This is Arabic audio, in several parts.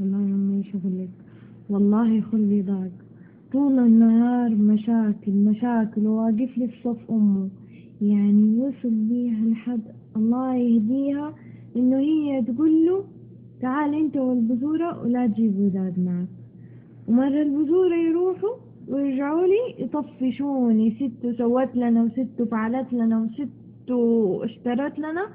والله يا أمي شغلك والله خلي ضاق. طول النهار مشاكل مشاكل وواقف لي في صف أمه. يعني وصل بيها لحد الله يهديها إنه هي تقول له تعال أنت والبذورة ولا تجيب وداد معك. ومرة البذورة يروحوا ويرجعوا لي يطفشوني، ست سوت لنا وست فعلت لنا وست اشترت لنا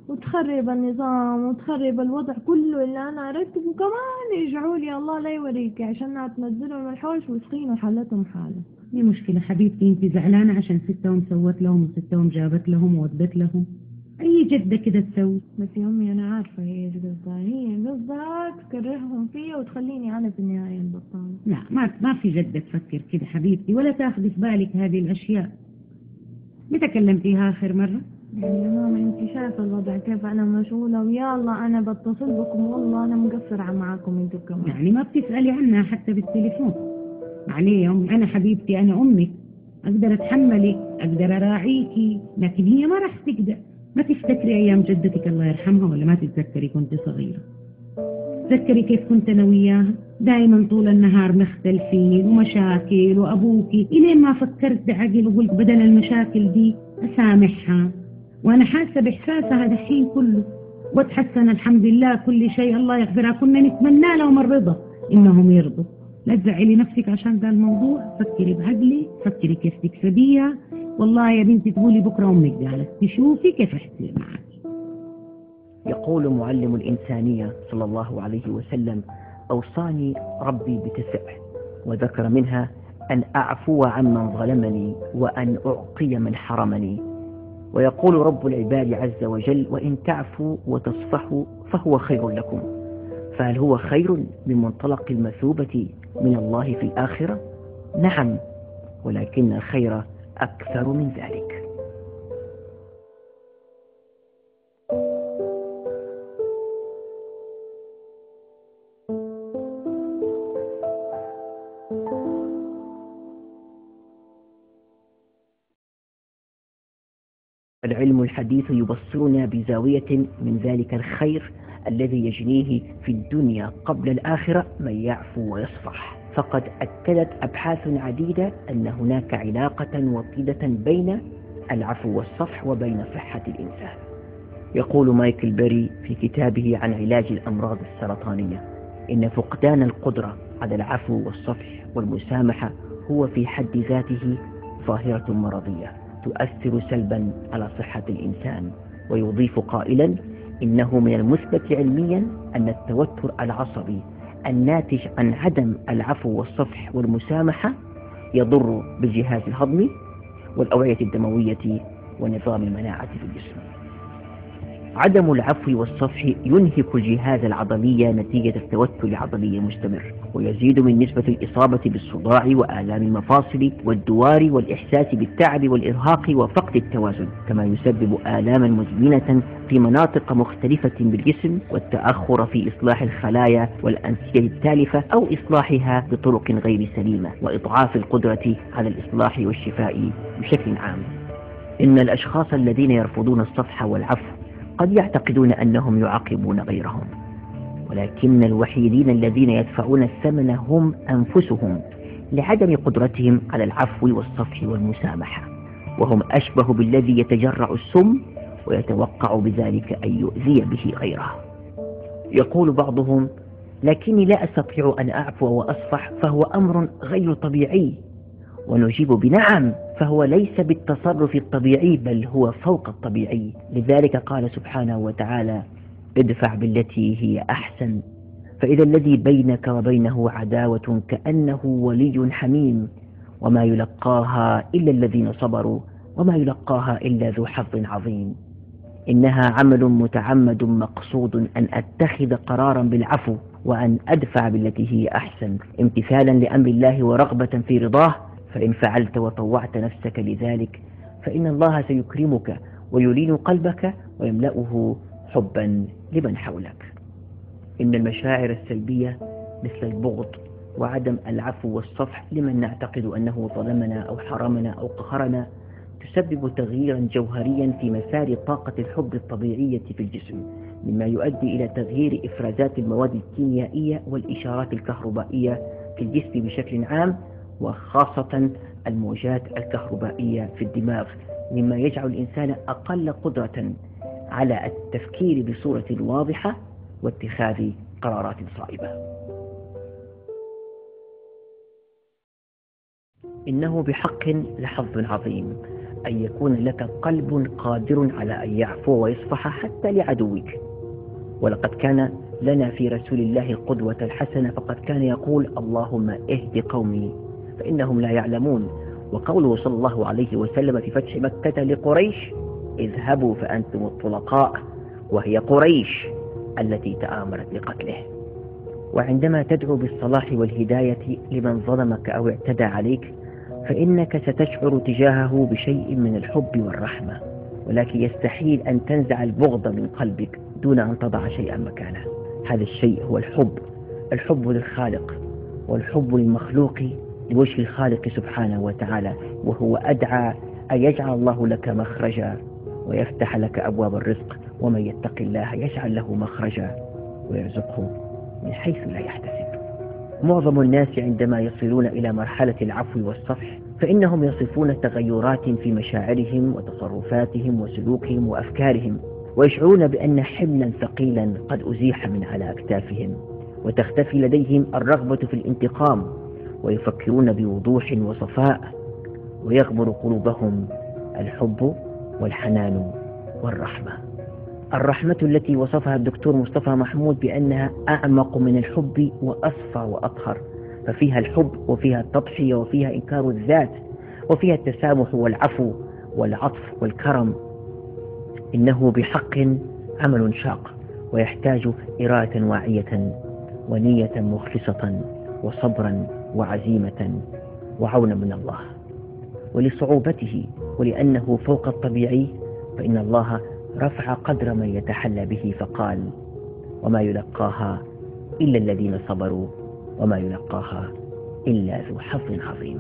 وتخرب النظام وتخرب الوضع كله اللي انا ارتبه، وكمان يرجعوا لي الله لا يوريك عشان تنزلهم الحوش ويسقينوا حالتهم حالة. دي مشكلة حبيبتي، انت زعلانة عشان ستهم سوت لهم وستهم جابت لهم وودت لهم. اي جدة كده تسوي. بس يا امي انا عارفة هي ايش قصدها، هي قصدها تكرههم فيا وتخليني انا في النهاية البطالة. لا ما في جدة تفكر كده حبيبتي، ولا تاخذي في بالك هذه الاشياء. متى كلمتيها اخر مرة؟ يعني يا ماما انت شايفة الوضع كيف انا مشغولة، ويا الله انا بتصل بكم والله انا مقصرة معاكم انتوا كمان. يعني ما بتسألي عنها حتى بالتليفون؟ عليه يا أمي، أنا حبيبتي أنا أمك، أقدر أتحملك أقدر أراعيكي، لكن هي ما راح تقدر. ما تفتكري أيام جدتك الله يرحمها ولا ما تتذكري كنت صغيرة؟ تذكري كيف كنت أنا وياها دائما طول النهار مختلفين ومشاكل، وأبوكي إلين ما فكرت بعقل وقلت بدل المشاكل دي أسامحها، وأنا حاسة بإحساسها دحين كله، وتحسن الحمد لله كل شيء الله يغفرها. كنا نتمنى لهم الرضا إنهم يرضوا. لا تزعلي نفسك عشان ده الموضوع، فكري بعقلي، فكري كيف تكسبيها. والله يا بنتي تقولي بكرة أمك قالت تشوفي كيف احسي معك. يقول معلم الإنسانية صلى الله عليه وسلم: أوصاني ربي ب9، وذكر منها أن أعفو عمن ظلمني وأن أعطي من حرمني. ويقول رب العباد عز وجل: وإن تعفوا وتصفحوا فهو خير لكم. فهل هو خير من منطلق المثوبة من الله في الآخرة؟ نعم، ولكن الخير أكثر من ذلك. العلم الحديث يبصرنا بزاوية من ذلك الخير الذي يجنيه في الدنيا قبل الآخرة من يعفو ويصفح. فقد أكدت أبحاث عديدة أن هناك علاقة وطيدة بين العفو والصفح وبين صحة الإنسان. يقول مايكل بيري في كتابه عن علاج الأمراض السرطانية: إن فقدان القدرة على العفو والصفح والمسامحة هو في حد ذاته ظاهرة مرضية تؤثر سلبا على صحة الإنسان. ويضيف قائلا: إنه من المثبت علميا أن التوتر العصبي الناتج عن عدم العفو والصفح والمسامحة يضر بالجهاز الهضمي والأوعية الدموية ونظام المناعة في الجسم. عدم العفو والصفح ينهك الجهاز العضلي نتيجة التوتر العضلي المستمر، ويزيد من نسبة الإصابة بالصداع وآلام المفاصل والدوار والإحساس بالتعب والإرهاق وفقد التوازن، كما يسبب آلاما مزمنة في مناطق مختلفة بالجسم والتأخر في إصلاح الخلايا والأنسجة التالفة أو إصلاحها بطرق غير سليمة، وإضعاف القدرة على الإصلاح والشفاء بشكل عام. إن الأشخاص الذين يرفضون الصفح والعفو قد يعتقدون أنهم يعاقبون غيرهم، ولكن الوحيدين الذين يدفعون الثمن هم أنفسهم لعدم قدرتهم على العفو والصفح والمسامحة، وهم أشبه بالذي يتجرع السم ويتوقع بذلك أن يؤذي به غيره. يقول بعضهم: لكني لا أستطيع أن أعفو وأصفح فهو أمر غير طبيعي. ونجيب بنعم، فهو ليس بالتصرف الطبيعي بل هو فوق الطبيعي. لذلك قال سبحانه وتعالى: ادفع بالتي هي أحسن فإذا الذي بينك وبينه عداوة كأنه ولي حميم وما يلقاها إلا الذين صبروا وما يلقاها إلا ذو حظ عظيم. إنها عمل متعمد مقصود أن أتخذ قرارا بالعفو وأن أدفع بالتي هي أحسن امتثالا لأمر الله ورغبة في رضاه. فإن فعلت وطوعت نفسك لذلك فإن الله سيكرمك ويلين قلبك ويملأه حبا لمن حولك. إن المشاعر السلبية مثل البغض وعدم العفو والصفح لمن نعتقد أنه ظلمنا أو حرمنا أو قهرنا تسبب تغييرا جوهريا في مسار طاقة الحب الطبيعية في الجسم، مما يؤدي إلى تغيير إفرازات المواد الكيميائية والإشارات الكهربائية في الجسم بشكل عام، وخاصة الموجات الكهربائية في الدماغ، مما يجعل الإنسان أقل قدرة على التفكير بصورة واضحة واتخاذ قرارات صائبة. إنه بحق لحظ عظيم أن يكون لك قلب قادر على أن يعفو ويصفح حتى لعدوك. ولقد كان لنا في رسول الله القدوة الحسنة، فقد كان يقول: اللهم اهد قومي فإنهم لا يعلمون. وقوله صلى الله عليه وسلم في فتح مكة لقريش: اذهبوا فأنتم الطلقاء، وهي قريش التي تآمرت لقتله. وعندما تدعو بالصلاح والهداية لمن ظلمك أو اعتدى عليك، فإنك ستشعر تجاهه بشيء من الحب والرحمة، ولكن يستحيل أن تنزع البغض من قلبك دون أن تضع شيئا مكانه. هذا الشيء هو الحب للخالق، والحب للمخلوق لوجه الخالق سبحانه وتعالى، وهو أدعى أن يجعل الله لك مخرجا ويفتح لك أبواب الرزق، ومن يتق الله يجعل له مخرجا ويرزقه من حيث لا يحتسب. معظم الناس عندما يصلون إلى مرحلة العفو والصفح فإنهم يصفون تغيرات في مشاعرهم وتصرفاتهم وسلوكهم وأفكارهم، ويشعرون بأن حملا ثقيلا قد أزيح من على أكتافهم، وتختفي لديهم الرغبة في الانتقام، ويفكرون بوضوح وصفاء، ويغمر قلوبهم الحب والحنان والرحمة. الرحمة التي وصفها الدكتور مصطفى محمود بأنها أعمق من الحب وأصفى وأطهر، ففيها الحب وفيها التضحية وفيها إنكار الذات وفيها التسامح والعفو والعطف والكرم. إنه بحق عمل شاق، ويحتاج إرادة واعية ونية مخلصة وصبرا وعزيمة وعونا من الله. ولصعوبته ولأنه فوق الطبيعي، فإن الله رفع قدر من يتحلى به فقال: وما يلقاها إلا الذين صبروا وما يلقاها إلا ذو حظ عظيم.